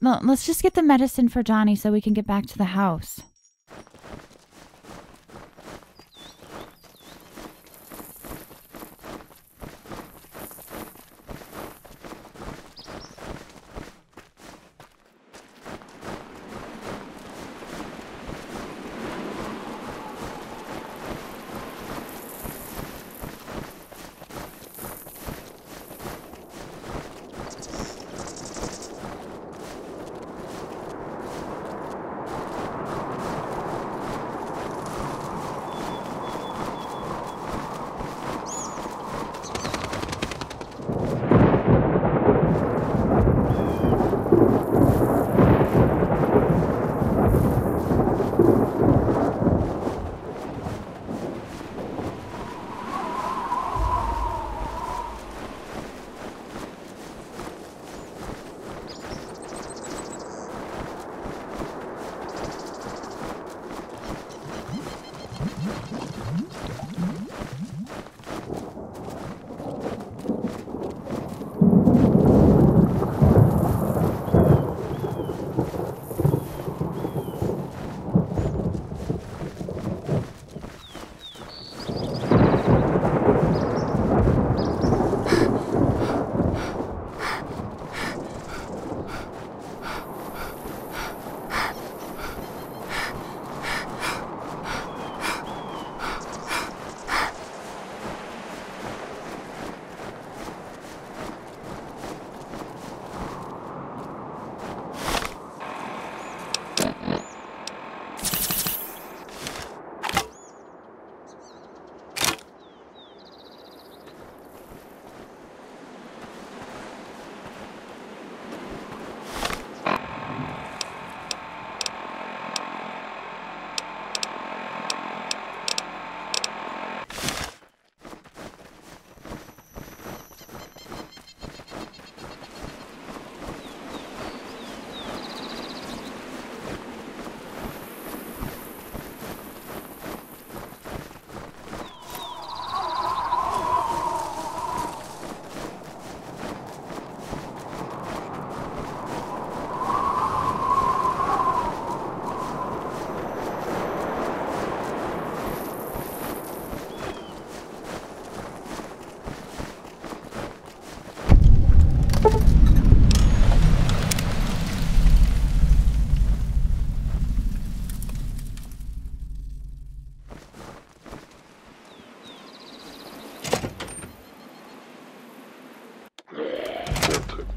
Well, let's just get the medicine for Johnny so we can get back to the house.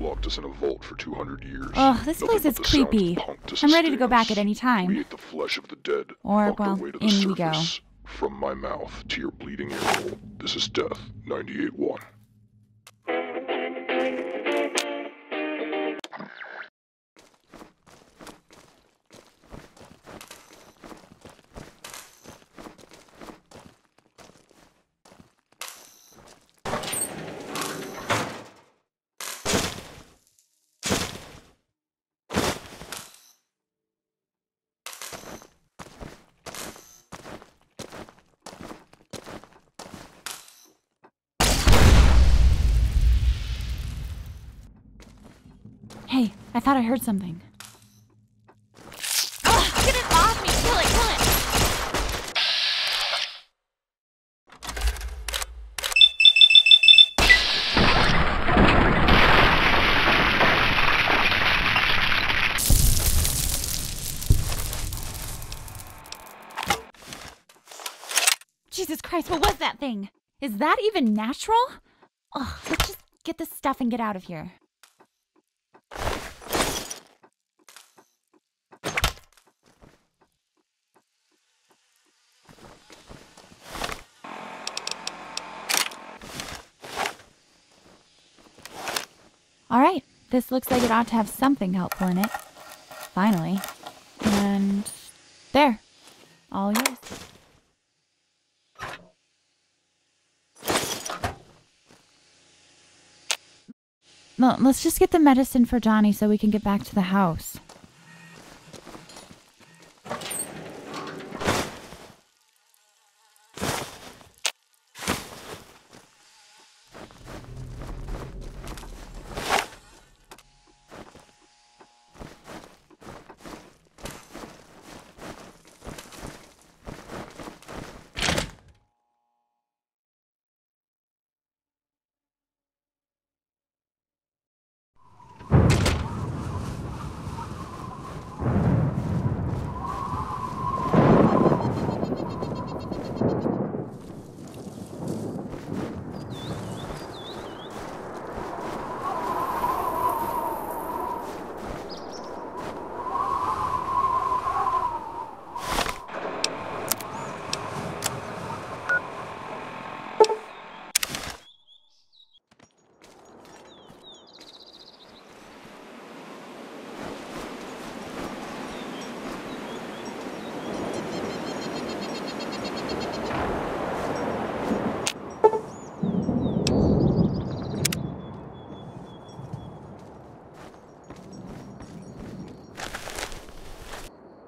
Locked us in a vault for 200 years. Oh, this place is creepy. I'm ready to go back at any We time. ate the flesh of the dead. Or, walked our well, way to the in we go. surface. From my mouth to your bleeding ear hole. This is Death 98-1. Hey, I thought I heard something. Ugh, get it off me! Kill it, kill it! Jesus Christ, what was that thing? Is that even natural? Ugh, let's just get this stuff and get out of here. Alright, this looks like it ought to have something helpful in it. Finally. And there. All yours. Well, let's just get the medicine for Johnny so we can get back to the house.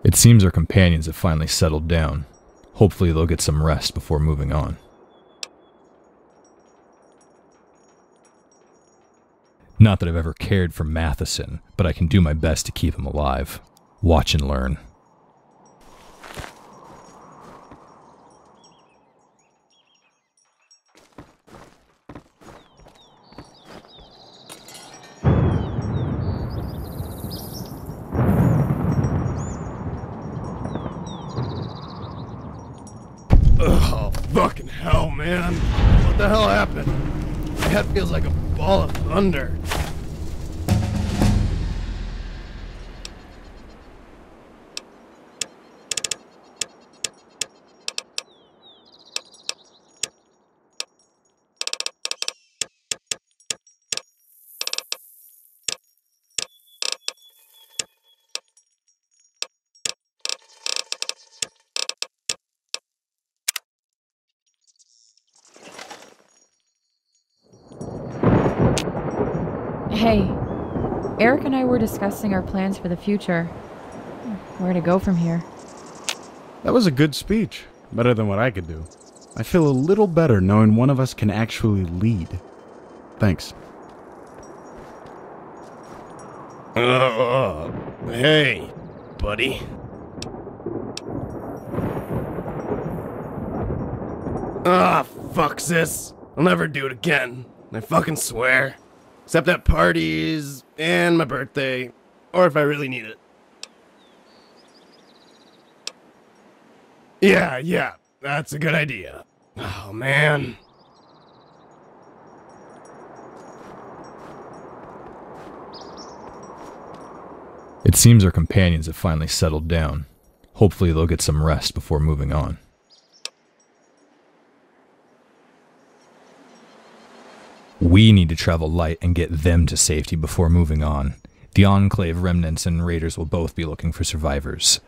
It seems our companions have finally settled down. Hopefully they'll get some rest before moving on. Not that I've ever cared for Matheson, but I can do my best to keep him alive. Watch and learn. Oh, fucking hell, man. What the hell happened? My head feels like a ball of thunder. Hey, Eric and I were discussing our plans for the future. Where to go from here. That was a good speech. Better than what I could do. I feel a little better knowing one of us can actually lead. Thanks. Hey, buddy. Fuck this. I'll never do it again. I fucking swear. Except at parties, and my birthday, or if I really need it. Yeah, that's a good idea. Oh, man. It seems our companions have finally settled down. Hopefully they'll get some rest before moving on. We need to travel light and get them to safety before moving on. The Enclave remnants and raiders will both be looking for survivors.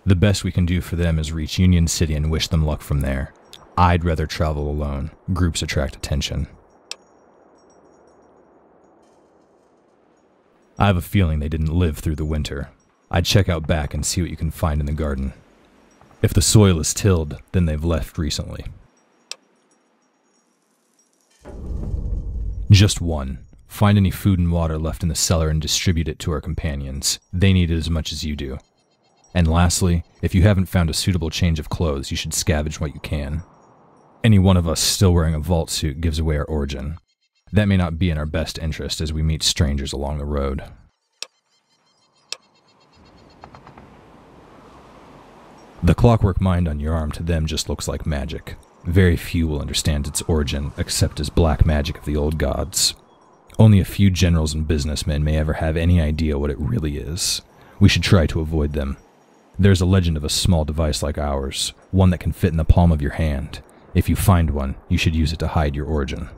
The best we can do for them is reach Union City and wish them luck from there. I'd rather travel alone. Groups attract attention. I have a feeling they didn't live through the winter. I'd check out back and see what you can find in the garden. If the soil is tilled, then they've left recently. Just one. Find any food and water left in the cellar and distribute it to our companions. They need it as much as you do. And lastly, if you haven't found a suitable change of clothes, you should scavenge what you can. Any one of us still wearing a vault suit gives away our origin. That may not be in our best interest as we meet strangers along the road. The clockwork mind on your arm to them just looks like magic. Very few will understand its origin except as black magic of the old gods. Only a few generals and businessmen may ever have any idea what it really is. We should try to avoid them. There's a legend of a small device like ours, one that can fit in the palm of your hand. If you find one, you should use it to hide your origin.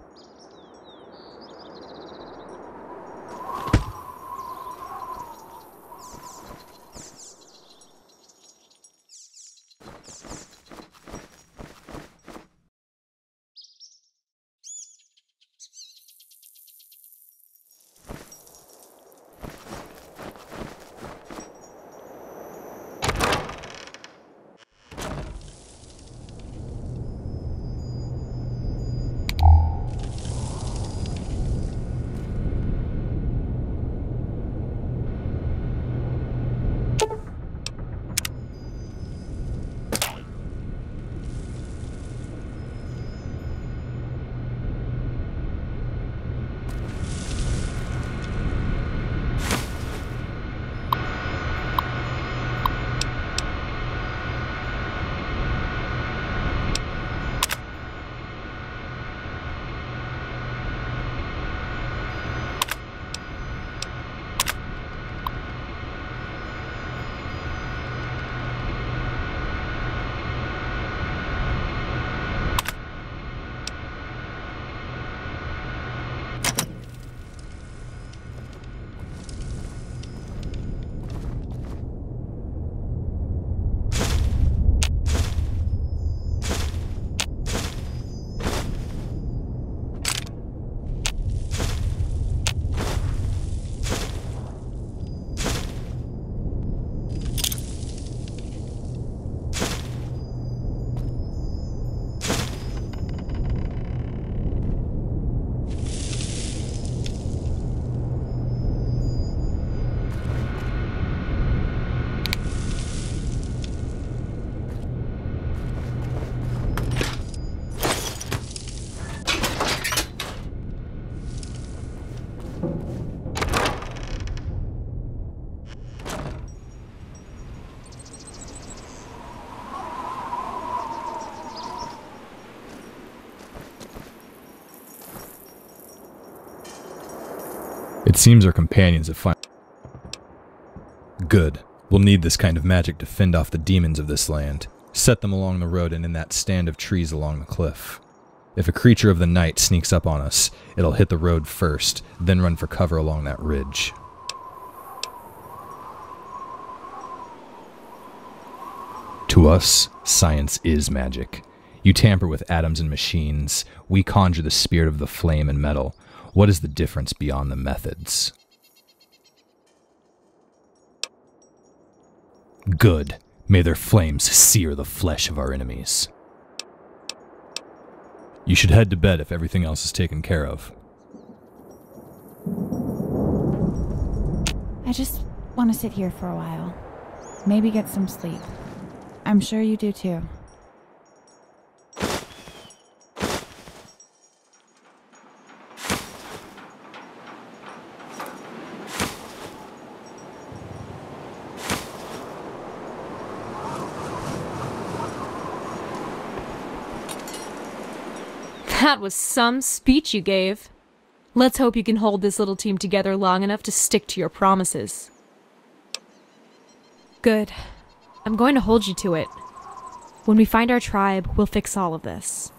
It seems our companions have found... Good. We'll need this kind of magic to fend off the demons of this land. Set them along the road and in that stand of trees along the cliff. If a creature of the night sneaks up on us, it'll hit the road first, then run for cover along that ridge. To us, science is magic. You tamper with atoms and machines. We conjure the spirit of the flame and metal. What is the difference beyond the methods? Good. May their flames sear the flesh of our enemies. You should head to bed if everything else is taken care of. I just want to sit here for a while. Maybe get some sleep. I'm sure you do too. That was some speech you gave. Let's hope you can hold this little team together long enough to stick to your promises. Good. I'm going to hold you to it. When we find our tribe, we'll fix all of this.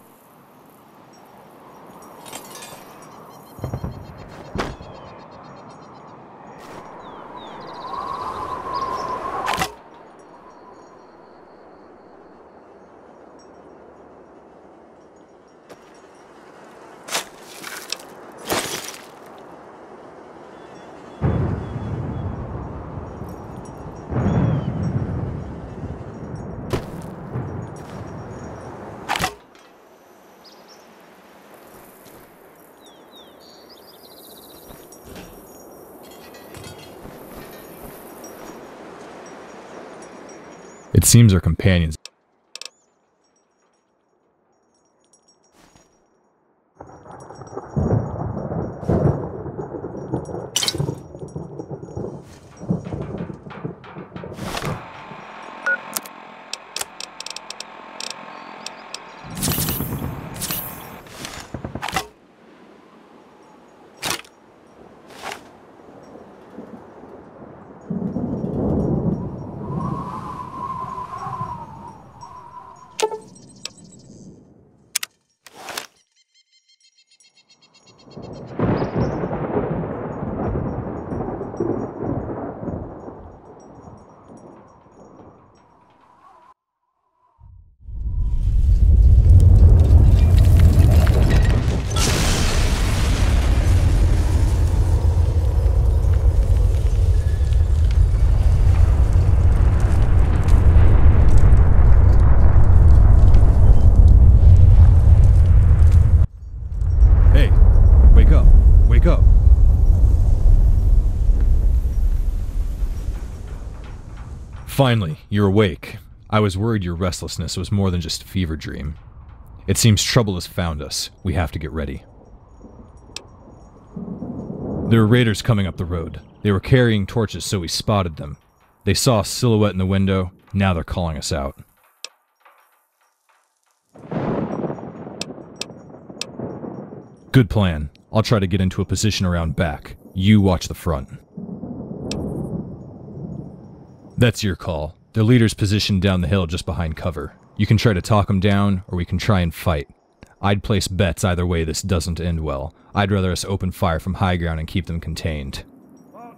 It seems our companions... Finally, you're awake. I was worried your restlessness was more than just a fever dream. It seems trouble has found us. We have to get ready. There were raiders coming up the road. They were carrying torches, so we spotted them. They saw a silhouette in the window. Now they're calling us out. Good plan. I'll try to get into a position around back. You watch the front. That's your call. Their leader's positioned down the hill just behind cover. You can try to talk them down, or we can try and fight. I'd place bets either way this doesn't end well. I'd rather us open fire from high ground and keep them contained. Well,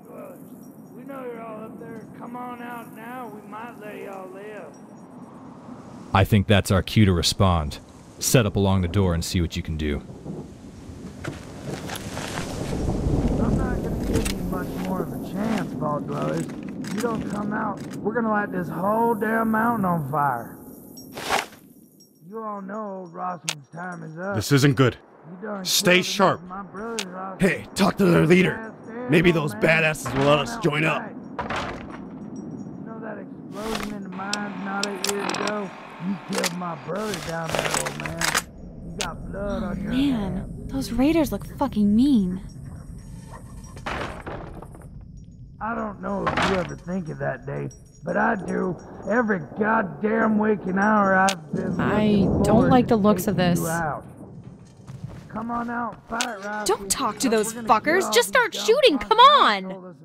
we know you're all up there. Come on out now. We might let y'all live. I think that's our cue to respond. Set up along the door and see what you can do. I'm not gonna give you much more of a chance, Vault Dwellers. If you don't come out, we're gonna light this whole damn mountain on fire. You all know old Rossman's time is up. This isn't good. You done Stay killed sharp. enough of my brothers, Rossman. Hey, talk to their leader. Maybe those Man, badasses will let us join up. You know that explosion in the mines not 8 years ago? You killed my brother down there, old man. You got blood on your hands. Man, those raiders look fucking mean. I don't know if you ever think of that day, but I do. Every goddamn waking hour I've been I looking don't forward like to the looks of taking this. you out. Come on out, fight right. Don't talk to those fuckers. Just start shooting. Come on.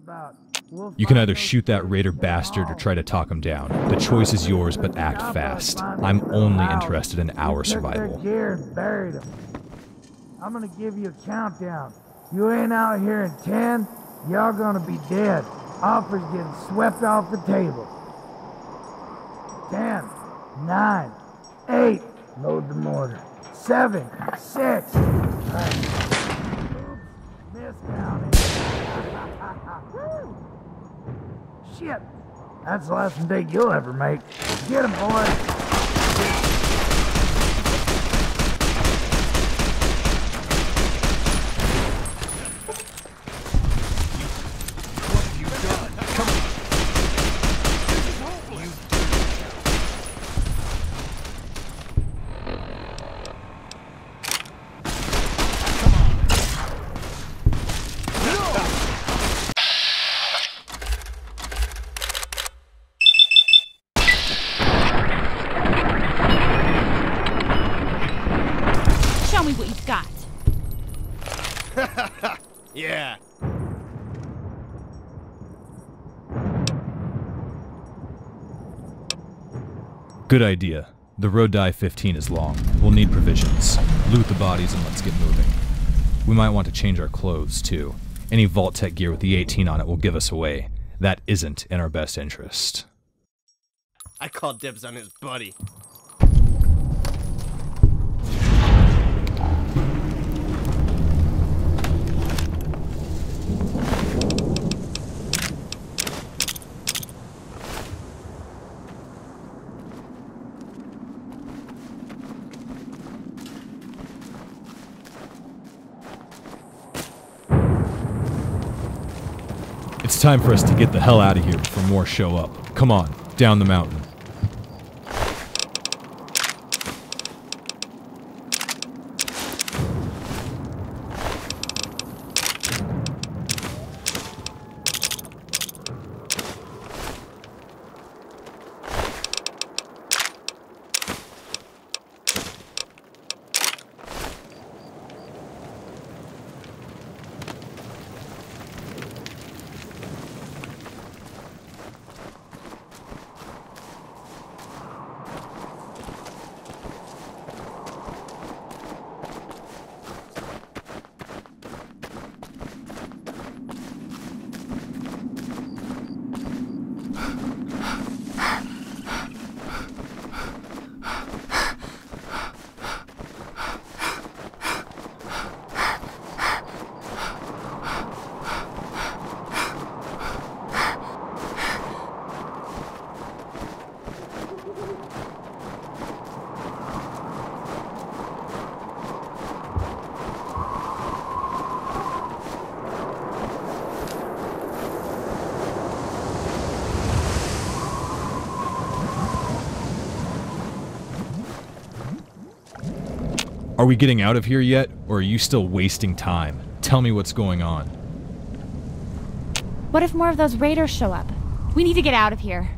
You can either shoot that raider bastard or try to talk him down. The choice is yours, but act fast. I'm only interested in our survival. Buried them. I'm gonna give you a countdown. You ain't out here in 10, y'all gonna be dead. Offers getting swept off the table. 10, 9, 8, load the mortar. 7, 6, miscounted. Shit, that's the last mistake you'll ever make. Get him, boys. Show me what you've got. Yeah. Good idea. The road to I-15 is long. We'll need provisions. Loot the bodies and let's get moving. We might want to change our clothes, too. Any Vault-Tec gear with the 18 on it will give us away. That isn't in our best interest. I called dibs on his buddy. It's time for us to get the hell out of here before more show up. Come on, down the mountain. Are we getting out of here yet, or are you still wasting time? Tell me what's going on. What if more of those raiders show up? We need to get out of here.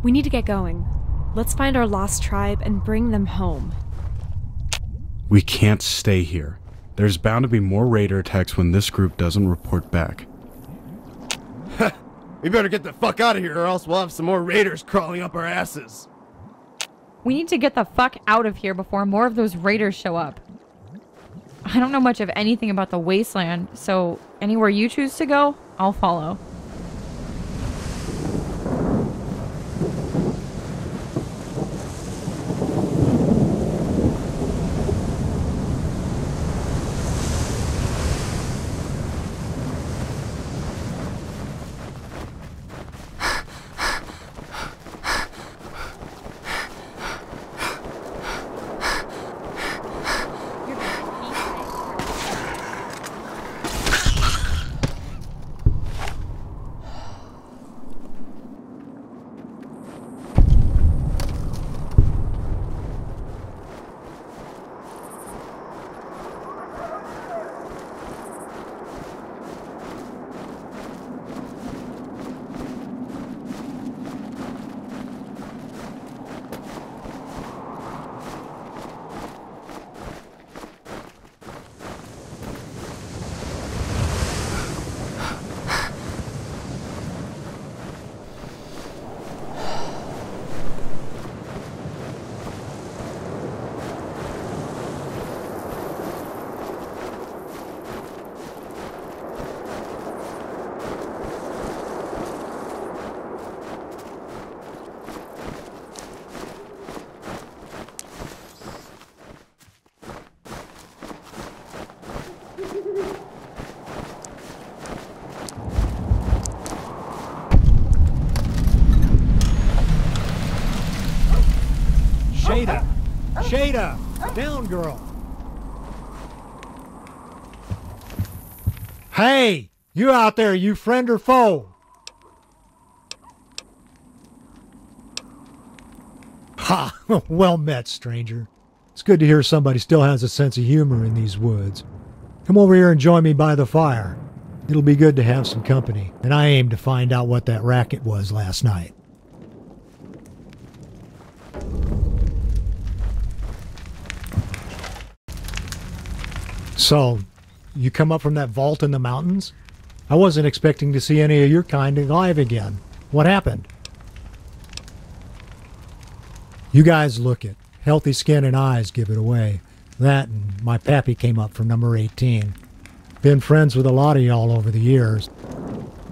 We need to get going. Let's find our lost tribe and bring them home. We can't stay here. There's bound to be more raider attacks when this group doesn't report back. We better get the fuck out of here or else we'll have some more raiders crawling up our asses. We need to get the fuck out of here before more of those raiders show up. I don't know much of anything about the wasteland, so anywhere you choose to go, I'll follow. Shada! Down, girl! Hey! You out there, you friend or foe? Ha! Well met, stranger. It's good to hear somebody still has a sense of humor in these woods. Come over here and join me by the fire. It'll be good to have some company, and I aim to find out what that racket was last night. So, you come up from that vault in the mountains? I wasn't expecting to see any of your kind alive again. What happened? You guys look it. Healthy skin and eyes give it away. That and my pappy came up from number 18. Been friends with a lot of y'all over the years,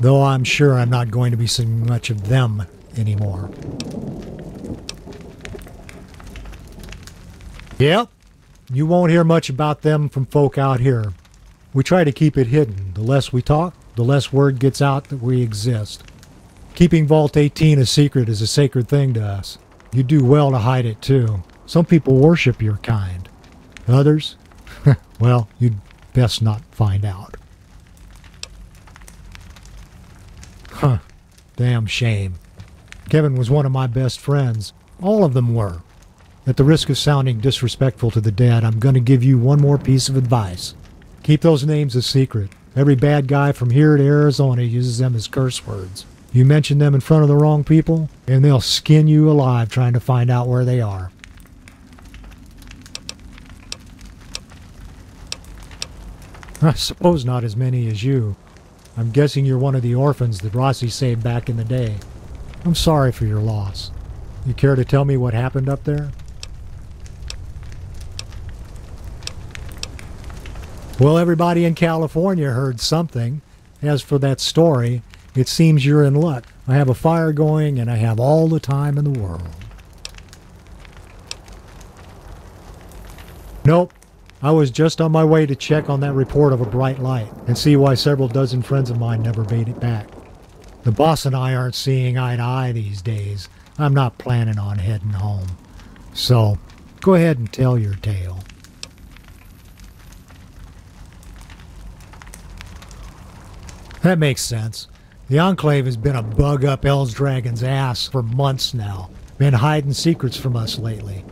though I'm sure I'm not going to be seeing much of them anymore. Yep, you won't hear much about them from folk out here. We try to keep it hidden. The less we talk, the less word gets out that we exist. Keeping Vault 18 a secret is a sacred thing to us. You do well to hide it too. Some people worship your kind. Others, well, you'd best not find out. Huh, damn shame. Kevin was one of my best friends. All of them were. At the risk of sounding disrespectful to the dead, I'm going to give you one more piece of advice. Keep those names a secret. Every bad guy from here to Arizona uses them as curse words. You mention them in front of the wrong people, and they'll skin you alive trying to find out where they are. I suppose not as many as you. I'm guessing you're one of the orphans that Rossi saved back in the day. I'm sorry for your loss. You care to tell me what happened up there? Well, everybody in California heard something. As for that story, it seems you're in luck. I have a fire going and I have all the time in the world. Nope. I was just on my way to check on that report of a bright light and see why several dozen friends of mine never made it back. The boss and I aren't seeing eye to eye these days. I'm not planning on heading home. So, go ahead and tell your tale. That makes sense. The Enclave has been a bug up El's Dragon's ass for months now. Been hiding secrets from us lately.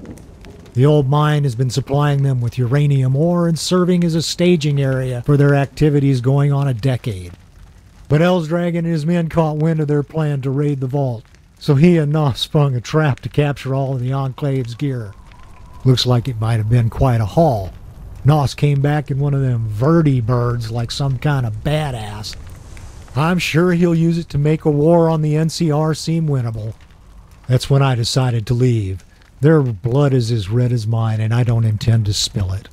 The old mine has been supplying them with uranium ore and serving as a staging area for their activities going on a decade. But El's Dragon and his men caught wind of their plan to raid the vault, so he and Nos sprung a trap to capture all of the Enclave's gear. Looks like it might have been quite a haul. Nos came back in one of them vertibirds like some kind of badass. I'm sure he'll use it to make a war on the NCR seem winnable. That's when I decided to leave. Their blood is as red as mine, and I don't intend to spill it.